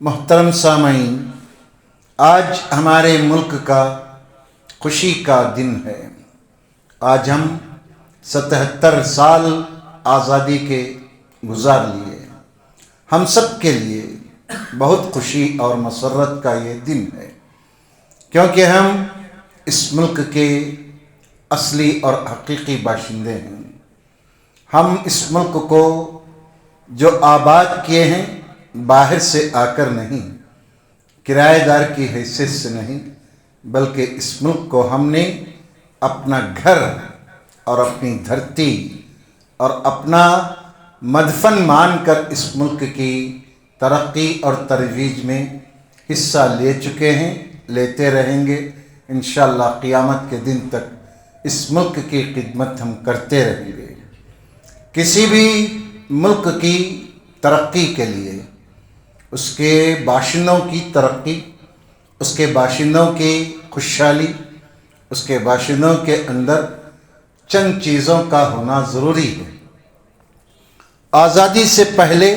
محترم سامعین، آج ہمارے ملک کا خوشی کا دن ہے۔ آج ہم 77 سال آزادی کے گزار لیے۔ ہم سب کے لیے بہت خوشی اور مسرت کا یہ دن ہے، کیونکہ ہم اس ملک کے اصلی اور حقیقی باشندے ہیں۔ ہم اس ملک کو جو آباد کیے ہیں باہر سے آ کر نہیں، کرایہ دار کی حیثیت سے نہیں، بلکہ اس ملک کو ہم نے اپنا گھر اور اپنی دھرتی اور اپنا مدفن مان کر اس ملک کی ترقی اور ترویج میں حصہ لے چکے ہیں، لیتے رہیں گے۔ انشاءاللہ قیامت کے دن تک اس ملک کی خدمت ہم کرتے رہیں گے۔ کسی بھی ملک کی ترقی کے لیے، اس کے باشندوں کی ترقی، اس کے باشندوں کی خوشحالی، اس کے باشندوں کے اندر چند چیزوں کا ہونا ضروری ہے۔ آزادی سے پہلے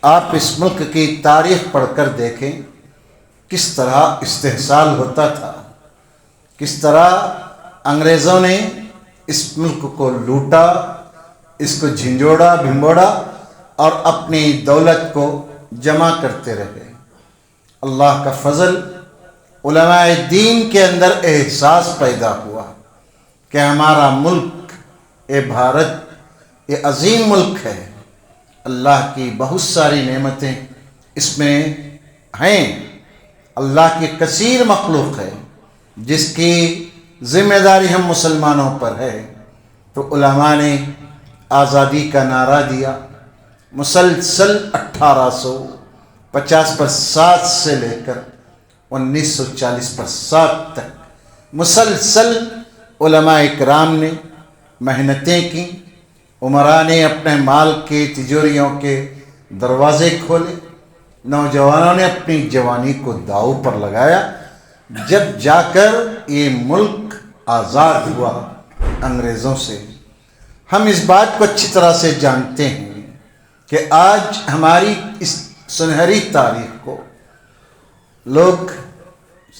آپ اس ملک کی تاریخ پڑھ کر دیکھیں، کس طرح استحصال ہوتا تھا، کس طرح انگریزوں نے اس ملک کو لوٹا، اس کو جھنجھوڑا بھنبوڑا اور اپنی دولت کو جمع کرتے رہے۔ اللہ کا فضل، علماء دین کے اندر احساس پیدا ہوا کہ ہمارا ملک، یہ بھارت، یہ عظیم ملک ہے، اللہ کی بہت ساری نعمتیں اس میں ہیں، اللہ کی کثیر مخلوق ہے جس کی ذمہ داری ہم مسلمانوں پر ہے۔ تو علماء نے آزادی کا نعرہ دیا، مسلسل 1850 سے لے کر 1940 تک مسلسل علماء اکرام نے محنتیں کی، عمراء نے اپنے مال کے تجوریوں کے دروازے کھولے، نوجوانوں نے اپنی جوانی کو داؤ پر لگایا، جب جا کر یہ ملک آزاد ہوا انگریزوں سے۔ ہم اس بات کو اچھی طرح سے جانتے ہیں کہ آج ہماری اس سنہری تاریخ کو لوگ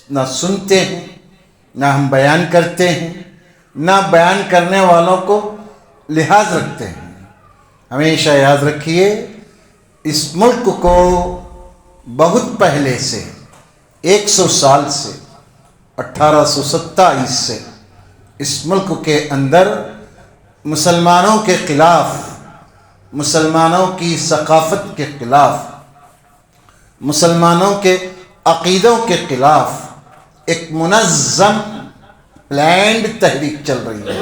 نہ سنتے ہیں، نہ ہم بیان کرتے ہیں، نہ بیان کرنے والوں کو لحاظ رکھتے ہیں۔ ہمیشہ یاد رکھیے، اس ملک کو بہت پہلے سے 100 سال سے 1827 سے اس ملک کے اندر مسلمانوں کے خلاف، مسلمانوں کی ثقافت کے خلاف، مسلمانوں کے عقیدوں کے خلاف ایک منظم پلانڈ تحریک چل رہی ہے۔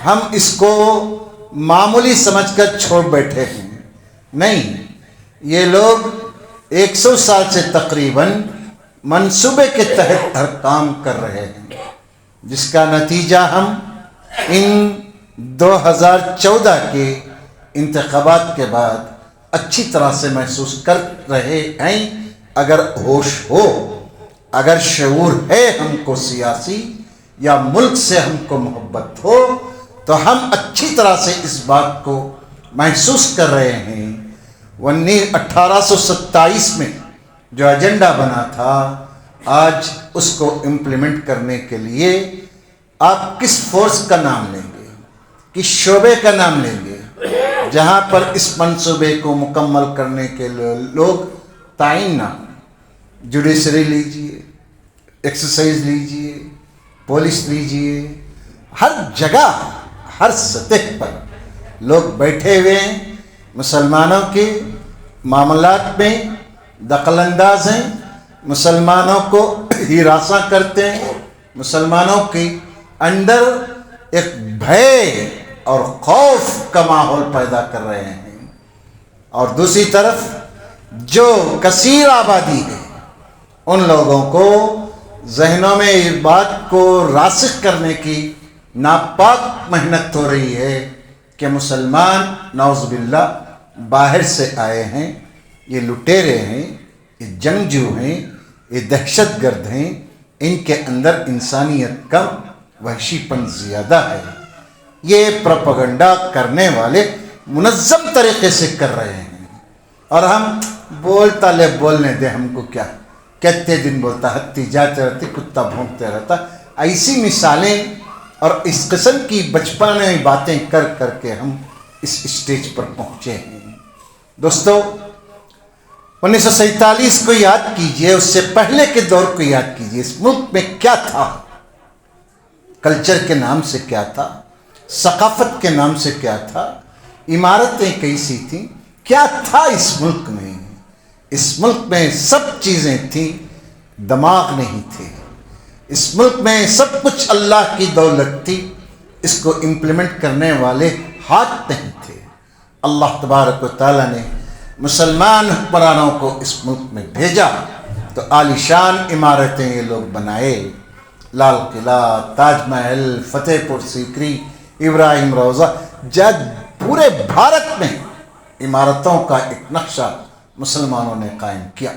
ہم اس کو معمولی سمجھ کر چھوڑ بیٹھے ہیں، نہیں، یہ لوگ 100 سال سے تقریباً منصوبے کے تحت ہر کام کر رہے ہیں، جس کا نتیجہ ہم ان 2014 کے انتخابات کے بعد اچھی طرح سے محسوس کر رہے ہیں۔ اگر ہوش ہو، اگر شعور ہے ہم کو سیاسی یا ملک سے ہم کو محبت ہو، تو ہم اچھی طرح سے اس بات کو محسوس کر رہے ہیں۔ 1827 میں جو ایجنڈا بنا تھا، آج اس کو امپلیمنٹ کرنے کے لیے آپ کس فورس کا نام لیں گے، کس شعبے کا نام لیں گے جہاں پر اس منصوبے کو مکمل کرنے کے لوگ تعین نہ ہوں؟ جوڈیشری لیجئے، ایکسرسائز لیجئے، پولیس لیجئے، ہر جگہ، ہر سطح پر لوگ بیٹھے ہوئے ہیں، مسلمانوں کے معاملات میں دخل انداز ہیں، مسلمانوں کو ہراساں کرتے ہیں، مسلمانوں کے اندر ایک بھے اور خوف کا ماحول پیدا کر رہے ہیں۔ اور دوسری طرف جو کثیر آبادی ہے، ان لوگوں کو ذہنوں میں اس بات کو راسخ کرنے کی ناپاک محنت ہو رہی ہے کہ مسلمان نعوذ باللہ باہر سے آئے ہیں، یہ لٹیرے ہیں، یہ جنگجو ہیں، یہ دہشت گرد ہیں، ان کے اندر انسانیت کم، وحشی پن زیادہ ہے۔ یہ پروپیگنڈا کرنے والے منظم طریقے سے کر رہے ہیں، اور ہم بولتا لے بولنے دے ہم کو کیا، کہتے دن بولتا ہتی جاتے رہتے کتا بھونکتے رہتا. ایسی مثالیں اور اس قسم کی بچپنے باتیں کر کر کے ہم اس اسٹیج پر پہنچے ہیں. دوستو 1947 کو یاد کیجئے، اس سے پہلے کے دور کو یاد کیجئے. اس ملک میں کیا تھا؟ کلچر کے نام سے کیا تھا، ثقافت کے نام سے کیا تھا، عمارتیں کیسی تھیں، کیا تھا اس ملک میں؟ اس ملک میں سب چیزیں تھیں، دماغ نہیں تھے. اس ملک میں سب کچھ اللہ کی دولت تھی، اس کو امپلیمنٹ کرنے والے ہاتھ نہیں تھے. اللہ تبارک و تعالیٰ نے مسلمان حکمرانوں کو اس ملک میں بھیجا تو عالی شان عمارتیں یہ لوگ بنائے. لال قلعہ، تاج محل، فتح پور سیکری، ابراہیم روضہ، جب پورے بھارت میں عمارتوں کا ایک نقشہ مسلمانوں نے قائم کیا.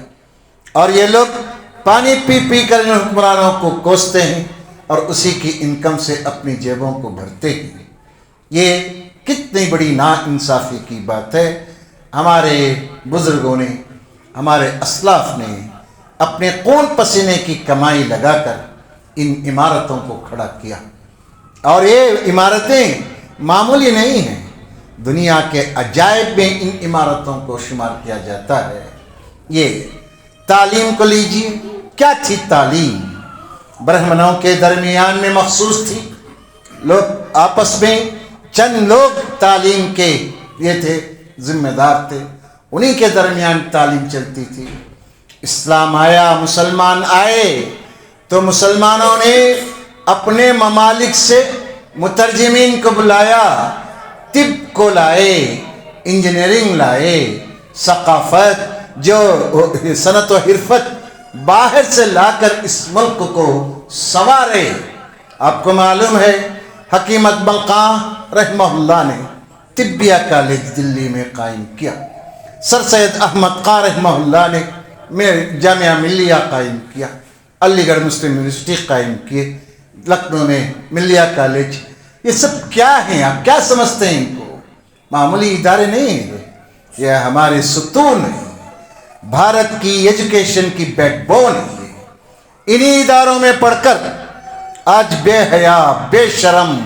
اور یہ لوگ پانی پی پی کر ان حکمرانوں کو کوستے ہیں اور اسی کی انکم سے اپنی جیبوں کو بھرتے ہیں. یہ کتنی بڑی ناانصافی کی بات ہے. ہمارے بزرگوں نے، ہمارے اسلاف نے اپنے خون پسینے کی کمائی لگا کر ان عمارتوں کو کھڑا کیا. اور یہ عمارتیں معمولی نہیں ہیں، دنیا کے عجائب میں ان عمارتوں کو شمار کیا جاتا ہے. یہ تعلیم کو لیجیے، کیا تھی تعلیم؟ برہمنوں کے درمیان میں مخصوص تھی. لوگ آپس میں چند لوگ تعلیم کے یہ تھے، ذمہ دار تھے، انہی کے درمیان تعلیم چلتی تھی. اسلام آیا، مسلمان آئے تو مسلمانوں نے اپنے ممالک سے مترجمین کو بلایا، طب کو لائے، انجینئرنگ لائے، ثقافت جو صنعت و حرفت باہر سے لا کر اس ملک کو سنوارے. آپ کو معلوم ہے حکیم اکمل خان رحمہ اللہ نے طبیہ کالج دلی میں قائم کیا. سر سید احمد خان رحمہ اللہ نے جامعہ ملیہ قائم کیا. علی گڑھ مسلم یونیورسٹی قائم کیے. لکھنؤ میں ملیہ کالج. یہ سب کیا ہیں؟ آپ کیا سمجھتے ہیں ان کو؟ معمولی ادارے نہیں ہیں، یہ ہمارے ستون ہیں، بھارت کی ایجوکیشن کی بیک بون ہے. انہی اداروں میں پڑھ کر آج بے حیا، بے شرم،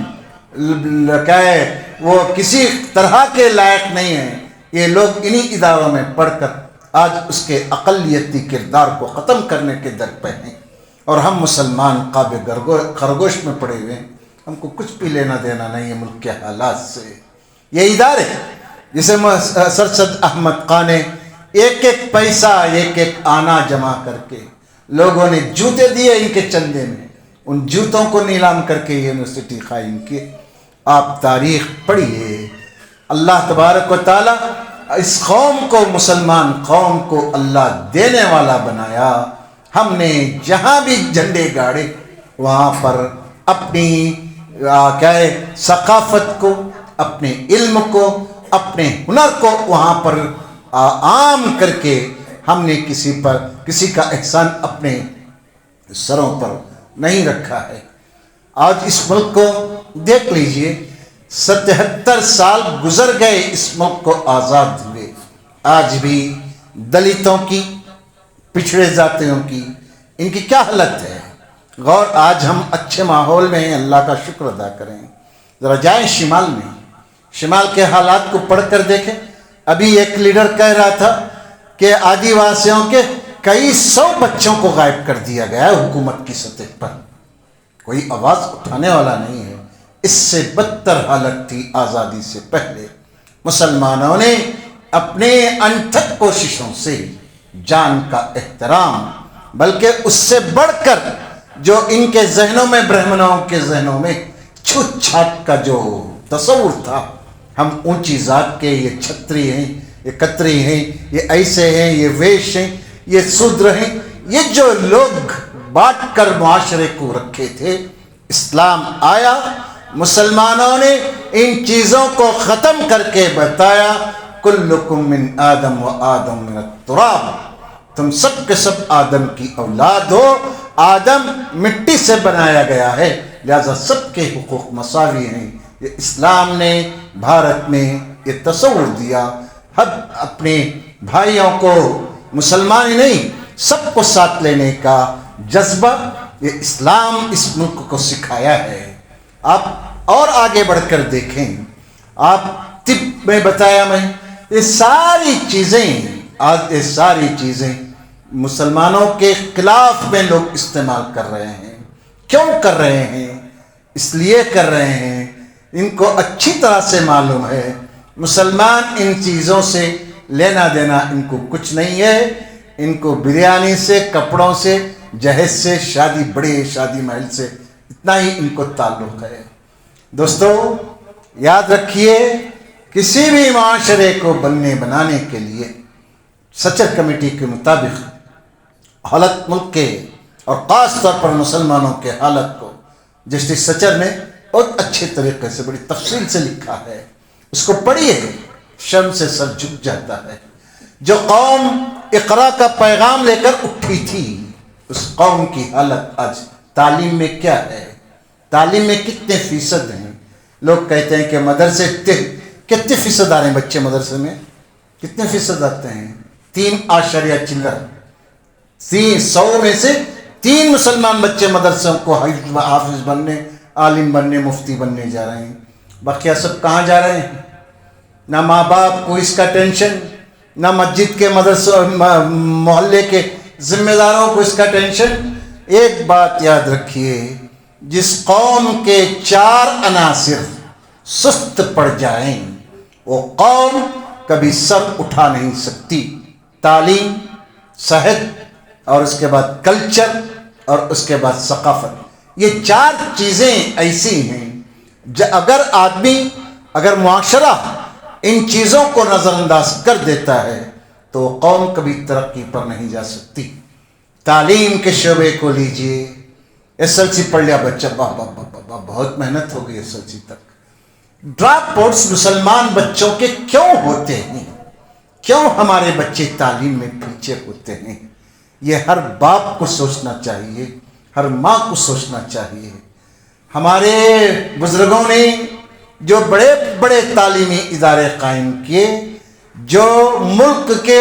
وہ کسی طرح کے لائق نہیں ہیں یہ لوگ. انہی اداروں میں پڑھ کر آج اس کے اقلیتی کردار کو ختم کرنے کے در پہ ہیں. اور ہم مسلمان قاب خرگوش میں پڑے ہوئے ہیں، ہم کو کچھ بھی لینا دینا نہیں ہے ملک کے حالات سے. یہ ادارے جسے سر سید احمد خان نے ایک ایک پیسہ، ایک ایک آنا جمع کر کے لوگوں نے جوتے دیے ان کے چندے میں، ان جوتوں کو نیلام کر کے یونیورسٹی قائم کی. آپ تاریخ پڑھیے. اللہ تبارک و تعالیٰ اس قوم کو، مسلمان قوم کو اللہ دینے والا بنایا. ہم نے جہاں بھی جھنڈے گاڑے وہاں پر اپنی ثقافت کو، اپنے علم کو، اپنے ہنر کو وہاں پر عام کر کے ہم نے کسی کا احسان اپنے سروں پر نہیں رکھا ہے. آج اس ملک کو دیکھ لیجئے، 77 سال گزر گئے اس ملک کو آزاد ہوئے. آج بھی دلتوں کی، پچھڑے ذاتیوں کی، ان کی کیا حالت ہے؟ غور. آج ہم اچھے ماحول میں ہیں، اللہ کا شکر ادا کریں. ذرا جائیں شمال میں، شمال کے حالات کو پڑھ کر دیکھیں. ابھی ایک لیڈر کہہ رہا تھا کہ آدی واسیوں کے کئی 100 بچوں کو غائب کر دیا گیا ہے حکومت کی سطح پر. کوئی آواز اٹھانے والا نہیں ہے. اس سے بدتر حالت تھی آزادی سے پہلے. مسلمانوں نے اپنے انتھک کوششوں سے جان کا احترام، بلکہ اس سے بڑھ کر جو ان کے ذہنوں میں، برہمنوں کے ذہنوں میں چھوت چھات کا جو تصور تھا، ہم اونچی ذات کے، یہ چھتری ہیں، یہ کتری ہیں، یہ ایسے ہیں، یہ ویش ہیں، یہ سودر ہیں، یہ جو لوگ بانٹ کر معاشرے کو رکھے تھے، اسلام آیا، مسلمانوں نے ان چیزوں کو ختم کر کے بتایا کلکم من آدم و آدم من التراب. تم سب کے سب آدم کی اولاد ہو. آدم مٹی سے بنایا گیا ہے، لہذا سب کے حقوق مساوی ہیں. یہ اسلام نے بھارت میں یہ تصور دیا. حد اپنے بھائیوں کو، مسلمان ہی نہیں سب کو ساتھ لینے کا جذبہ یہ اسلام اس ملک کو سکھایا ہے۔ آپ اور آگے بڑھ کر دیکھیں، آپ طب میں بتایا میں یہ ساری چیزیں مسلمانوں کے خلاف میں لوگ استعمال کر رہے ہیں۔ کیوں کر رہے ہیں؟ اس لیے کر رہے ہیں ان کو اچھی طرح سے معلوم ہے مسلمان ان چیزوں سے لینا دینا ان کو کچھ نہیں ہے۔ ان کو بریانی سے، کپڑوں سے، جہیز سے، بڑے شادی محل سے اتنا ہی ان کو تعلق ہے۔ دوستو یاد رکھیے، کسی بھی معاشرے کو بنانے کے لیے سچر کمیٹی کے مطابق حالت ملک کے اور خاص طور پر مسلمانوں کے حالت کو جسٹس سچر نے بہت اچھے طریقے سے بڑی تفصیل سے لکھا ہے۔ اس کو پڑھیے، شرم سے سر جھک جاتا ہے۔ جو قوم اقرا کا پیغام لے کر اٹھی تھی، اس قوم کی حالت آج تعلیم میں کیا ہے؟ تعلیم میں کتنے فیصد ہیں؟ لوگ کہتے ہیں کہ مدرسے کتنے فیصد آ رہے ہیں بچے مدرسے میں؟ کتنے فیصد آتے ہیں؟ 3 چلر 100 میں سے 3 مسلمان بچے مدرسوں کو حافظ بننے، عالم بننے، مفتی بننے جا رہے ہیں۔ باقی سب کہاں جا رہے ہیں؟ نہ ماں باپ کو اس کا ٹینشن، نہ مسجد کے مدرسوں محلے کے ذمہ داروں کو اس کا ٹینشن۔ ایک بات یاد رکھیے، جس قوم کے 4 عناصر سست پڑ جائیں وہ قوم کبھی سر اٹھا نہیں سکتی۔ تعلیم، صحت، اور اس کے بعد کلچر، اور اس کے بعد ثقافت۔ یہ 4 چیزیں ایسی ہیں اگر معاشرہ ان چیزوں کو نظر انداز کر دیتا ہے تو قوم کبھی ترقی پر نہیں جا سکتی۔ تعلیم کے شعبے کو لیجئے، SLC پڑھ لیا بچہ، بہت محنت ہو گئی SLC تک۔ ڈراپ آؤٹس مسلمان بچوں کے کیوں ہوتے ہیں؟ کیوں ہمارے بچے تعلیم میں پیچھے ہوتے ہیں؟ یہ ہر باپ کو سوچنا چاہیے، ہر ماں کو سوچنا چاہیے۔ ہمارے بزرگوں نے جو بڑے بڑے تعلیمی ادارے قائم کیے، جو ملک کے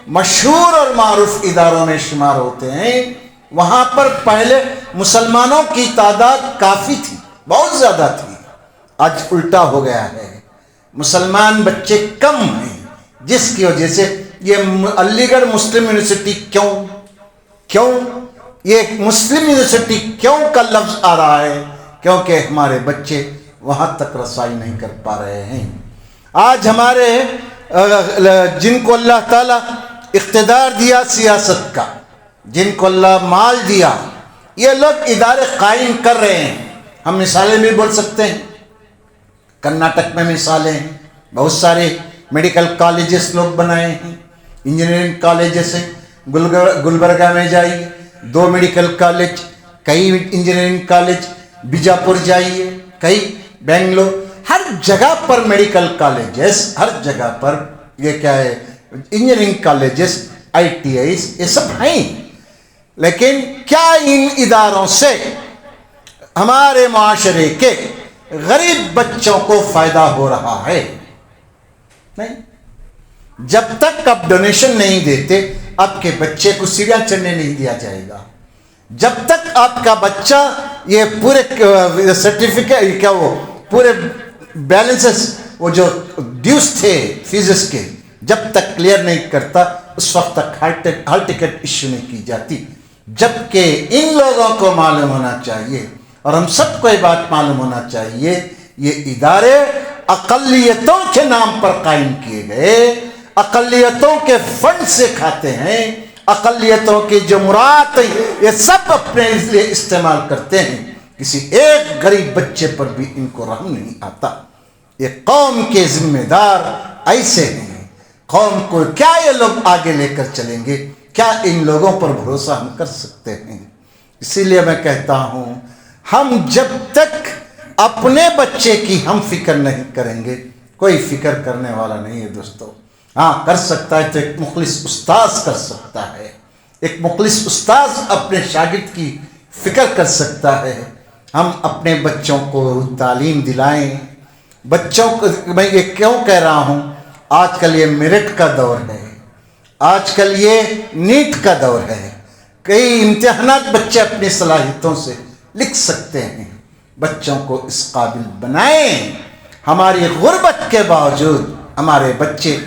مشہور اور معروف اداروں میں شمار ہوتے ہیں، وہاں پر پہلے مسلمانوں کی تعداد کافی تھی، بہت زیادہ تھی۔ آج الٹا ہو گیا ہے، مسلمان بچے کم ہیں، جس کی وجہ سے یہ علی گڑھ مسلم یونیورسٹی کیوں یہ مسلم یونیورسٹی کیوں کا لفظ آ رہا ہے؟ کیونکہ ہمارے بچے وہاں تک رسائی نہیں کر پا رہے ہیں۔ آج ہمارے جن کو اللہ تعالیٰ اقتدار دیا سیاست کا، جن کو اللہ مال دیا، یہ لوگ ادارے قائم کر رہے ہیں۔ ہم مثالیں بھی بول سکتے ہیں، کرناٹک میں مثالیں ہیں، بہت سارے میڈیکل کالجز لوگ بنائے ہیں، انجینئرنگ کالجز ہیں۔ گلبرگہ میں جائیے 2 میڈیکل کالج، کئی انجینئرنگ کالج، بیجاپور جائیے، کئی بنگلور، ہر جگہ پر میڈیکل کالجز، ہر جگہ پر یہ کیا ہے، انجینئرنگ کالجز، ITIs، یہ سب ہیں۔ لیکن کیا ان اداروں سے ہمارے معاشرے کے غریب بچوں کو فائدہ ہو رہا ہے؟ نہیں۔ جب تک آپ ڈونیشن نہیں دیتے، آپ کے بچے کو سیڑھیاں چڑھنے نہیں دیا جائے گا۔ جب تک آپ کا بچہ یہ پورے سرٹیفکیٹ وہ پورے بیلنسز، وہ جو ڈیوز تھے فیسز کے، جب تک کلیئر نہیں کرتا، اس وقت تک ہال ٹکٹ ایشو نہیں کی جاتی۔ جبکہ ان لوگوں کو معلوم ہونا چاہیے، اور ہم سب کو یہ بات معلوم ہونا چاہیے، یہ ادارے اقلیتوں کے نام پر قائم کیے گئے، اقلیتوں کے فنڈ سے کھاتے ہیں، اقلیتوں کی جو مراد یہ سب اپنے لیے استعمال کرتے ہیں۔ کسی ایک غریب بچے پر بھی ان کو رحم نہیں آتا۔ یہ قوم کے ذمہ دار ایسے ہیں، قوم کو کیا یہ لوگ آگے لے کر چلیں گے؟ کیا ان لوگوں پر بھروسہ ہم کر سکتے ہیں؟ اسی لیے میں کہتا ہوں، ہم جب تک اپنے بچے کی ہم فکر نہیں کریں گے، کوئی فکر کرنے والا نہیں ہے دوستو۔ ہاں کر سکتا ہے تو ایک مخلص استاذ کر سکتا ہے، ایک مخلص استاذ اپنے شاگرد کی فکر کر سکتا ہے۔ ہم اپنے بچوں کو تعلیم دلائیں۔ بچوں کو میں یہ کیوں کہہ رہا ہوں، آج کل یہ میرٹ کا دور ہے، آج کل یہ نیٹ کا دور ہے، کئی امتحانات بچے اپنی صلاحیتوں سے لکھ سکتے ہیں، بچوں کو اس قابل بنائیں۔ ہماری غربت کے باوجود ہمارے بچے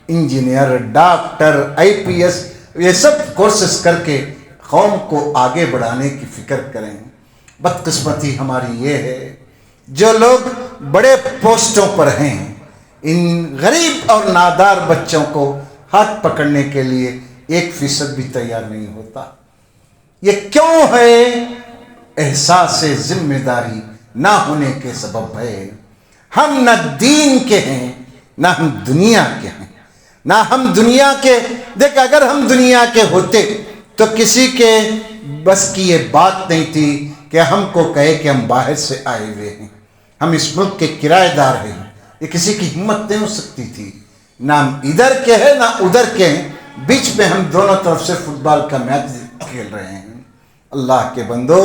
انجینئر، ڈاکٹر، IPS یہ سب کورسز کر کے قوم کو آگے بڑھانے کی فکر کریں۔ بدقسمتی ہماری یہ ہے جو لوگ بڑے پوسٹوں پر ہیں، ان غریب اور نادار بچوں کو ہاتھ پکڑنے کے لیے 1% بھی تیار نہیں ہوتا۔ یہ کیوں ہے؟ احساس ذمہ داری نہ ہونے کے سبب ہے۔ ہم نہ دین کے ہیں نہ ہم دنیا کے ہیں، نہ ہم دنیا کے۔ دیکھ، اگر ہم دنیا کے ہوتے تو کسی کے بس کی یہ بات نہیں تھی کہ ہم کو کہے کہ ہم باہر سے آئے ہوئے ہیں، ہم اس ملک کے کرایہ دار ہیں۔ یہ کسی کی ہمت نہیں ہو سکتی تھی۔ نہ ہم ادھر کے ہیں نہ ادھر کے ہیں، بیچ میں ہم دونوں طرف سے فٹ بال کا میچ کھیل رہے ہیں۔ اللہ کے بندو،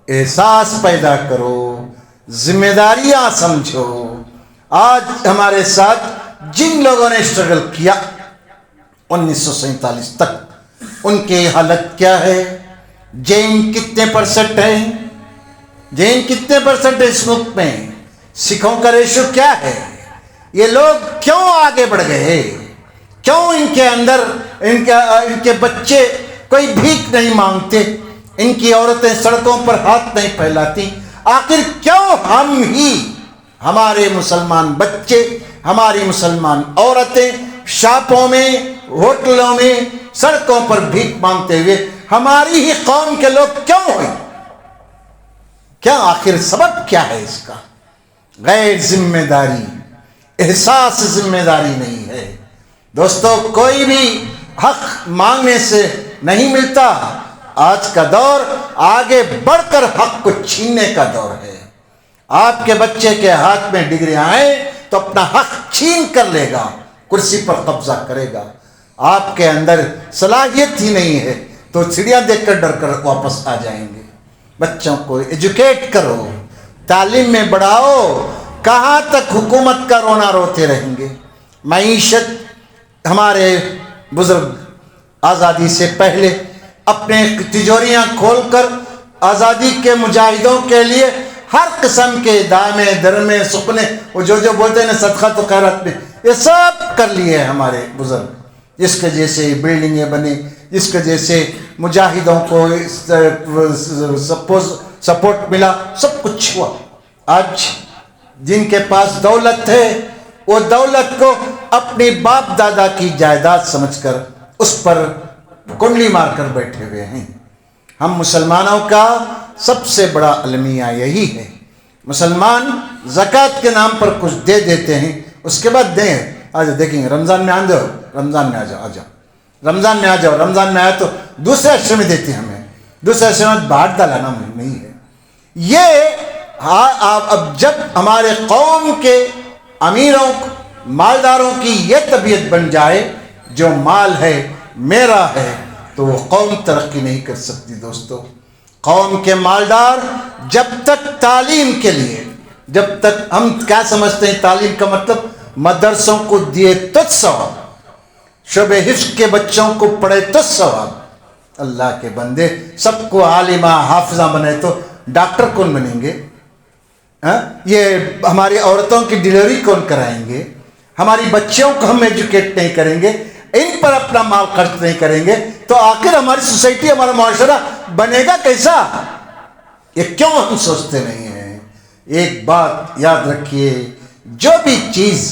احساس پیدا کرو، ذمہ داریاں سمجھو۔ آج ہمارے ساتھ جن لوگوں نے اسٹرگل کیا 1947 تک، ان کی حالت کیا ہے؟ جین کتنے % ہیں؟ جین کتنے % ہے اس ملک میں؟ سکھوں کا ریشو کیا ہے؟ یہ لوگ کیوں آگے بڑھ گئے؟ کیوں ان کے اندر ان کے بچے کوئی بھیک نہیں مانگتے؟ ان کی عورتیں سڑکوں پر ہاتھ نہیں پھیلاتی؟ آخر کیوں ہم ہی، ہمارے مسلمان بچے، ہماری مسلمان عورتیں شاپوں میں، ہوٹلوں میں، سڑکوں پر بھیک مانگتے ہوئے ہماری ہی قوم کے لوگ کیوں ہوئے؟ کیا آخر سبب کیا ہے اس کا؟ غیر ذمہ داری، احساس ذمہ داری نہیں ہے۔ دوستو، کوئی بھی حق مانگنے سے نہیں ملتا۔ آج کا دور آگے بڑھ کر حق کو چھیننے کا دور ہے۔ آپ کے بچے کے ہاتھ میں ڈگریاں آئیں تو اپنا حق چھین کر لے گا، کرسی پر قبضہ کرے گا۔ آپ کے اندر صلاحیت ہی نہیں ہے تو چڑیا دیکھ کر ڈر کر واپس آ جائیں گے۔ بچوں کو ایجوکیٹ کرو، تعلیم میں بڑھاؤ۔ کہاں تک حکومت کا رونا روتے رہیں گے؟ معیشت، ہمارے بزرگ آزادی سے پہلے اپنے تجوریاں کھول کر آزادی کے مجاہدوں کے لیے ہر قسم کے دامے درمے سپنے، وہ جو بولتے ہیں نا صدقہ تو خیرات میں، یہ سب کر لیے ہمارے بزرگ۔ جس کے جیسے بلڈنگیں بنی، جس کے جیسے مجاہدوں کو سپورٹ ملا، سب کچھ ہوا۔ آج جن کے پاس دولت ہے وہ دولت کو اپنی باپ دادا کی جائیداد سمجھ کر اس پر کنڈلی مار کر بیٹھے ہوئے ہیں۔ ہم مسلمانوں کا سب سے بڑا المیہ یہی ہے، مسلمان زکوٰۃ کے نام پر کچھ دے دیتے ہیں، اس کے بعد دیں۔ آج دیکھیں گے رمضان میں آ جاؤ، رمضان میں آ جاؤ، رمضان میں آ جاؤ، رمضان میں آیا تو دوسرے عشرے میں دیتے ہیں ہمیں، دوسرے عشرے میں بانٹ ڈالانا نہیں ہے۔ یہ اب جب ہمارے قوم کے امیروں مالداروں کی یہ طبیعت بن جائے جو مال ہے میرا ہے، تو وہ قوم ترقی نہیں کر سکتی۔ دوستو، قوم کے مالدار جب تک تعلیم کے لیے، جب تک ہم کیا سمجھتے ہیں تعلیم کا مطلب؟ مدرسوں کو دیے تو ثواب، شعبہ حفظ کے بچوں کو پڑھے تو ثواب۔ اللہ کے بندے، سب کو عالمہ حافظہ بنے تو ڈاکٹر کون بنیں گے؟ یہ ہماری عورتوں کی ڈلیوری کون کرائیں گے؟ ہماری بچیوں کو ہم ایجوکیٹ نہیں کریں گے، ان پر اپنا مال خرچ نہیں کریں گے، تو آخر ہماری سوسائٹی، ہمارا معاشرہ بنے گا کیسا؟ یہ کیوں ہم سوچتے نہیں ہیں؟ ایک بات یاد رکھیے، جو بھی چیز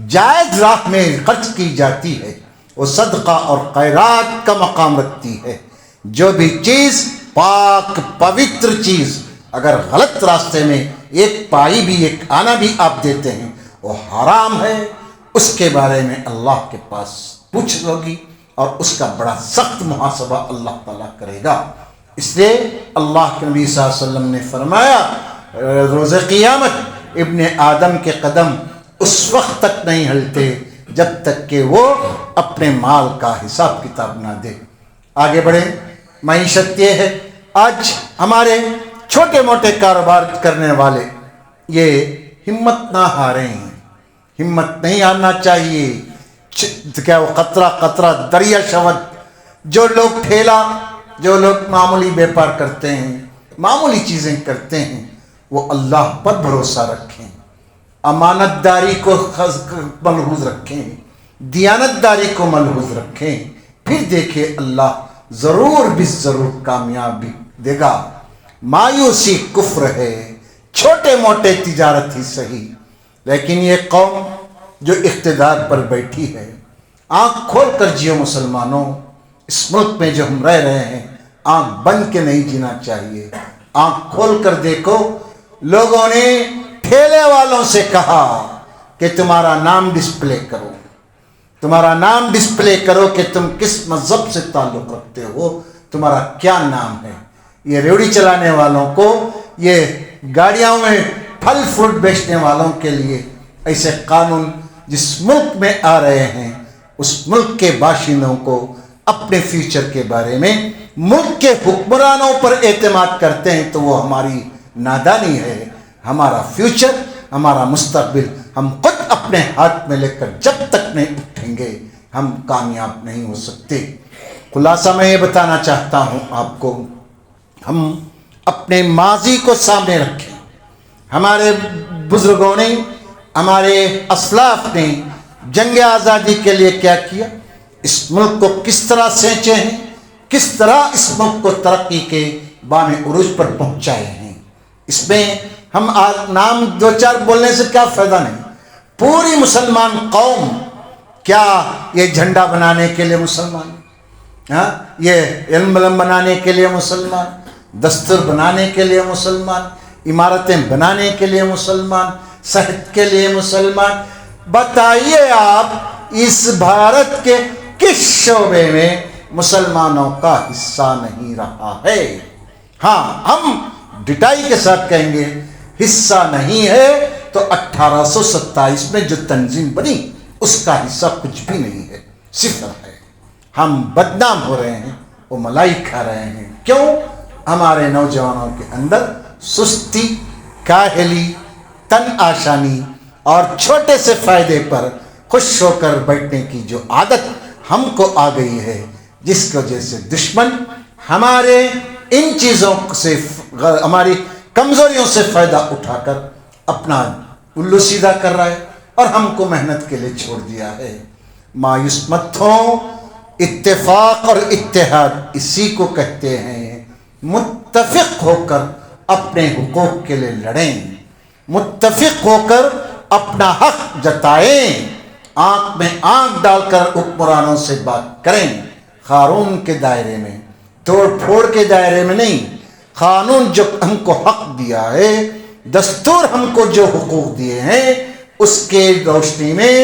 جائز راہ میں خرچ کی جاتی ہے وہ صدقہ اور خیرات کا مقام رکھتی ہے۔ جو بھی چیز پاک پوتر چیز اگر غلط راستے میں ایک پائی بھی، ایک آنا بھی آپ دیتے ہیں، وہ حرام ہے۔ اس کے بارے میں اللہ کے پاس پوچھ لوگی اور اس کا بڑا سخت محاسبہ اللہ تعالیٰ کرے گا۔ اس لیے اللہ کے نبی صلی اللہ علیہ وسلم نے فرمایا، روز قیامت ابن آدم کے قدم اس وقت تک نہیں ہلتے جب تک کہ وہ اپنے مال کا حساب کتاب نہ دے۔ آگے بڑھیں۔ معیشت یہ ہے، آج ہمارے چھوٹے موٹے کاروبار کرنے والے یہ ہمت نہ ہاریں، ہمت نہیں ہارنا چاہیے۔ کیا وہ قطرہ قطرہ دریا شود. جو لوگ ٹھیلا، جو لوگ معمولی بیپار کرتے ہیں، معمولی چیزیں کرتے ہیں، وہ اللہ پر بھروسہ رکھیں، امانت داری کو ملحوظ رکھیں، دیانت داری کو ملحوظ رکھیں، پھر دیکھیں اللہ ضرور بھی ضرور کامیابی دے گا. مایوسی کفر ہے، چھوٹے موٹے تجارت ہی صحیح، لیکن یہ قوم جو اقتدار پر بیٹھی ہے، آنکھ کھول کر جیو مسلمانوں. اس ملک میں جو ہم رہ رہے ہیں، آنکھ بند کے نہیں جینا چاہیے. آنکھ کھول کر دیکھو. لوگوں نے ٹھیلے والوں سے کہا کہ تمہارا نام ڈسپلے کرو، تمہارا نام ڈسپلے کرو کہ تم کس مذہب سے تعلق رکھتے ہو، تمہارا کیا نام ہے. یہ ریوڑی چلانے والوں کو، یہ گاڑیوں میں پھل فروٹ بیچنے والوں کے لیے ایسے قانون جس ملک میں آ رہے ہیں، اس ملک کے باشندوں کو اپنے فیوچر کے بارے میں ملک کے حکمرانوں پر اعتماد کرتے ہیں تو وہ ہماری نادانی ہے. ہمارا فیوچر، ہمارا مستقبل ہم خود اپنے ہاتھ میں لے کر جب تک نہیں اٹھیں گے ہم کامیاب نہیں ہو سکتے. خلاصہ میں یہ بتانا چاہتا ہوں آپ کو، ہم اپنے ماضی کو سامنے رکھیں. ہمارے بزرگوں نے، ہمارے اسلاف نے جنگ آزادی کے لیے کیا کیا، اس ملک کو کس طرح سینچے ہیں، کس طرح اس ملک کو ترقی کے بام عروج پر پہنچائے ہیں. اس میں ہم نام دو چار بولنے سے کیا فائدہ نہیں. پوری مسلمان قوم، کیا یہ جھنڈا بنانے کے لیے مسلمان، یہ علم بنانے کے لیے مسلمان، دستور بنانے کے لیے مسلمان، عمارتیں بنانے کے لیے مسلمان، صحت کے لیے مسلمان. بتائیے آپ اس بھارت کے کس شعبے میں مسلمانوں کا حصہ نہیں رہا ہے؟ ہاں، ہم ڈٹائی کے ساتھ کہیں گے حصہ نہیں ہے تو 1827 میں جو تنظیم بنی اس کا حصہ کچھ بھی نہیں ہے، صفر ہے. ہم بدنام ہو رہے ہیں، وہ ملائی کھا رہے ہیں. کیوں؟ ہمارے نوجوانوں کے اندر سستی، کاہلی، تن آشانی اور چھوٹے سے فائدے پر خوش ہو کر بیٹھنے کی جو عادت ہم کو آ گئی ہے، جس کی وجہ سے دشمن ہمارے ان چیزوں سے، ہماری کمزوریوں سے فائدہ اٹھا کر اپنا الو سیدھا کر رہا ہے اور ہم کو محنت کے لیے چھوڑ دیا ہے. مایوس مت ہو. اتفاق اور اتحاد اسی کو کہتے ہیں. متفق ہو کر اپنے حقوق کے لیے لڑیں، متفق ہو کر اپنا حق جتائیں، آنکھ میں آنکھ ڈال کر حکمرانوں سے بات کریں. قانون کے دائرے میں، توڑ پھوڑ کے دائرے میں نہیں. قانون جو ہم کو حق دیا ہے، دستور ہم کو جو حقوق دیے ہیں، اس کے روشنی میں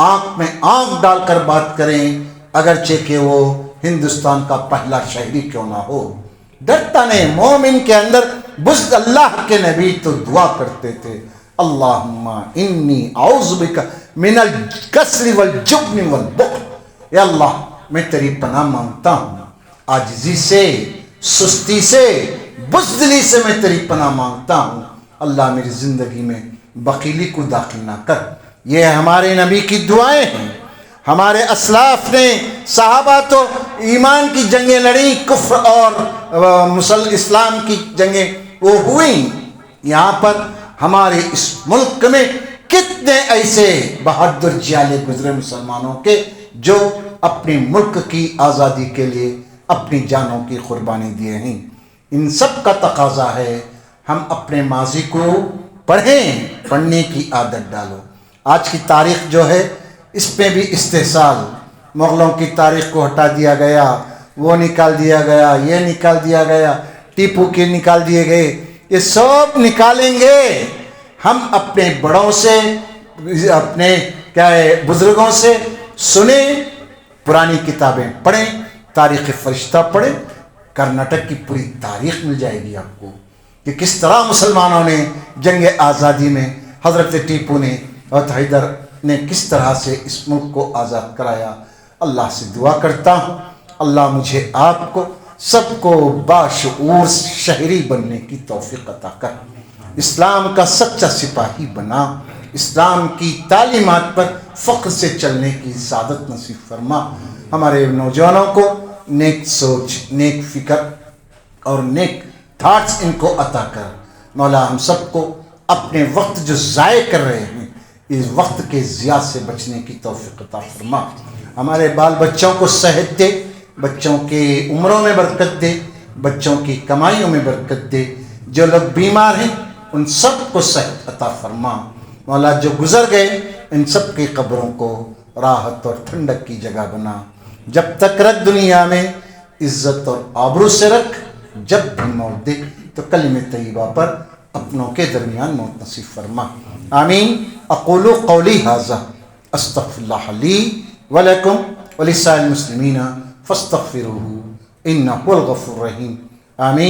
آنکھ میں آنکھ ڈال کر بات کریں، اگرچہ کہ وہ ہندوستان کا پہلا شہری کیوں نہ ہو. ڈرتا نہیں. مومن کے اندر بغض، اللہ کے نبی تو دعا کرتے تھے، اللہم انی اعوذ بک من الکسل والجبن والبخل. اے اللہ، میں تیری پناہ مانگتا ہوں، عاجزی سے، سستی سے، بزدلی سے میں تیری پناہ مانگتا ہوں. اللہ میری زندگی میں بخیلی کو داخل نہ کر. یہ ہمارے نبی کی دعائیں ہیں. ہمارے اسلاف نے، صحابہ تو ایمان کی جنگیں لڑیں، کفر اور اسلام کی جنگیں وہ ہوئیں. یہاں پر ہمارے اس ملک میں کتنے ایسے بہادر جیالے گزرے مسلمانوں کے جو اپنے ملک کی آزادی کے لیے اپنی جانوں کی قربانی دیے ہیں. ان سب کا تقاضا ہے ہم اپنے ماضی کو پڑھیں، پڑھنے کی عادت ڈالو. آج کی تاریخ جو ہے اس میں بھی استحصال، مغلوں کی تاریخ کو ہٹا دیا گیا، وہ نکال دیا گیا، یہ نکال دیا گیا، ٹیپو کے نکال دیے گئے. یہ سب نکالیں گے. ہم اپنے بڑوں سے، اپنے بزرگوں سے سنیں، پرانی کتابیں پڑھیں، تاریخ فرشتہ پڑھیں. کرناٹک کی پوری تاریخ مل جائے گی آپ کو کہ کس طرح مسلمانوں نے جنگ آزادی میں حضرت ٹیپو نے اور حیدر نے کس طرح سے اس ملک کو آزاد کرایا. اللہ سے دعا کرتا ہوں اللہ مجھے آپ کو سب کو باشعور شہری بننے کی توفیق عطا کر، اسلام کا سچا سپاہی بنا، اسلام کی تعلیمات پر فخر سے چلنے کی سعادت نصیب فرما. ہمارے نوجوانوں کو نیک سوچ، نیک فکر اور نیک تھاٹس ان کو عطا کر. مولا ہم سب کو اپنے وقت جو ضائع کر رہے ہیں اس وقت کے ضیاع سے بچنے کی توفیق عطا فرما. ہمارے بال بچوں کو صحت دے، بچوں کے عمروں میں برکت دے، بچوں کی کمائیوں میں برکت دے. جو لوگ بیمار ہیں ان سب کو صحت عطا فرما. مولا جو گزر گئے ان سب کی قبروں کو راحت اور ٹھنڈک کی جگہ بنا. جب تک رکھ دنیا میں عزت اور آبرو سے رکھ، جب بھی موت دے تو کلمہ طیبہ پر اپنوں کے درمیان موت نصیب فرما. آمین. اقول قولی ھذا استغفر اللہ لی ولکم ولسائر المسلمین فاستغفروہ انہ هو الغفور الرحیم. آمین.